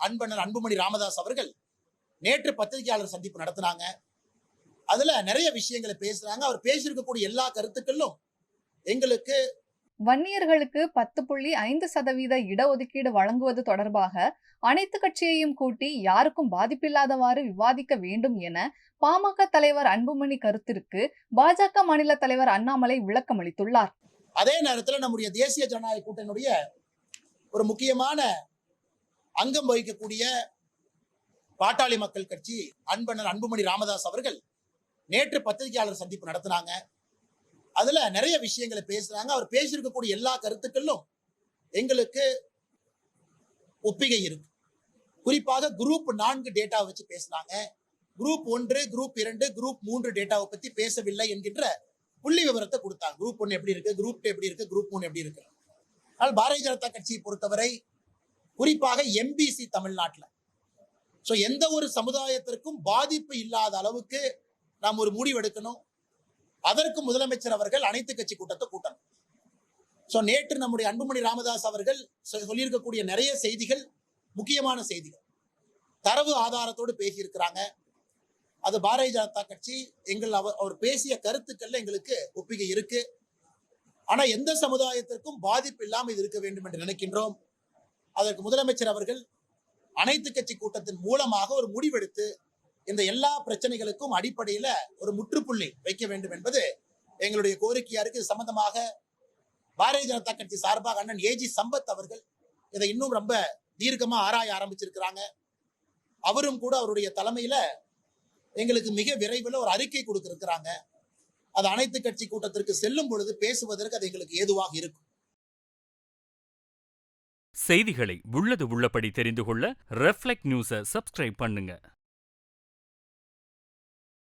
அன்பண்ணர் அன்புமணி ராமதாஸ் அவர்கள் நேற்று பத்திரிகையாளர் சந்திப்பு நடத்தினாங்க. அதுல நிறைய விஷயங்களை பேசுறாங்க. அவர் பேசியிருக்கக்கூடிய எல்லா கருத்துக்களும் எங்களுக்கு வன்னியர்களுக்கு 10.5% இடஒதுக்கீடு வழங்குவது தொடர்பாக அனைத்து கட்சியையும் கூட்டி யாருக்கும் பாதிப்பில்லாதவாறு விவாதிக்க வேண்டும் என பாமக தலைவர் அன்புமணி கருத்திற்கு பாஜக மாநில தலைவர் அண்ணாமலை விளக்கம் அளித்துள்ளார். அதே நேரத்தில் நம்முடைய தேசிய ஜனநாயக கூட்டணியுடைய ஒரு முக்கியமான அங்கம் வகிக்கக்கூடிய பாட்டாளி மக்கள் கட்சி அன்பண்ணர் அன்புமணி ராமதாஸ் அவர்கள் நேற்று பத்திரிகையாளர் சந்திப்பு நடத்தினாங்க. அதுல நிறைய விஷயங்களை பேசுறாங்க. அவர் பேசியிருக்கக்கூடிய எல்லா கருத்துக்களும் எங்களுக்கு ஒப்பிகை இருக்கு. குறிப்பாக குரூப் 4 டேட்டா வச்சு பேசுறாங்க. குரூப் 1, குரூப் 2, குரூப் 3 டேட்டாவை பத்தி பேசவில்லை என்கின்ற புள்ளி விவரத்தை கொடுத்தாங்க. குரூப் 1 எப்படி இருக்கு, குரூப் 2 எப்படி இருக்கு, குரூப் 3 எப்படி இருக்கு. ஆனால் பாரதிய ஜனதா கட்சியை பொறுத்தவரை குறிப்பாக எம்பிசி தமிழ்நாட்டில் எந்த ஒரு சமுதாயத்திற்கும் பாதிப்பு இல்லாத அளவுக்கு நாம் ஒரு முடிவு எடுக்கணும். அதற்கு முதலமைச்சர் அவர்கள் அனைத்து கட்சி கூட்டத்தை கூட்டணும். நேற்று நம்முடைய அன்புமணி ராமதாஸ் அவர்கள் சொல்லியிருக்கக்கூடிய நிறைய செய்திகள் முக்கியமான செய்திகள், தரவு ஆதாரத்தோடு பேசியிருக்கிறாங்க. அது பாரதிய ஜனதா கட்சி அவர் பேசிய கருத்துக்கள்ல எங்களுக்கு ஒப்பிகை இருக்கு. ஆனா எந்த சமுதாயத்திற்கும் பாதிப்பு இல்லாமல் இது இருக்க வேண்டும் என்று நினைக்கின்றோம். அதற்கு முதலமைச்சர் அவர்கள் அனைத்து கட்சி கூட்டத்தின் மூலமாக ஒரு முடிவெடுத்து இந்த எல்லா பிரச்சனைகளுக்கும் அடிப்படையில ஒரு முற்றுப்புள்ளி வைக்க வேண்டும் என்பது எங்களுடைய கோரிக்கையா இருக்கு. இது சம்பந்தமாக பாரதிய ஜனதா கட்சி சார்பாக அண்ணன் ஏஜி சம்பத் அவர்கள் இதை இன்னும் ரொம்ப தீர்க்கமா ஆராய ஆரம்பிச்சிருக்கிறாங்க. அவரும் கூட அவருடைய தலைமையில எங்களுக்கு மிக விரைவில் ஒரு அறிக்கை கொடுத்திருக்கிறாங்க. அது அனைத்து கட்சி கூட்டத்திற்கு செல்லும் பொழுது பேசுவதற்கு அது எங்களுக்கு ஏதுவாக இருக்கும். செய்திகளை உள்ளது உள்ளபடி தெரிந்து கொள்ள ரெஃப்ளெக்ட் நியூஸை சப்ஸ்கிரைப் பண்ணுங்க.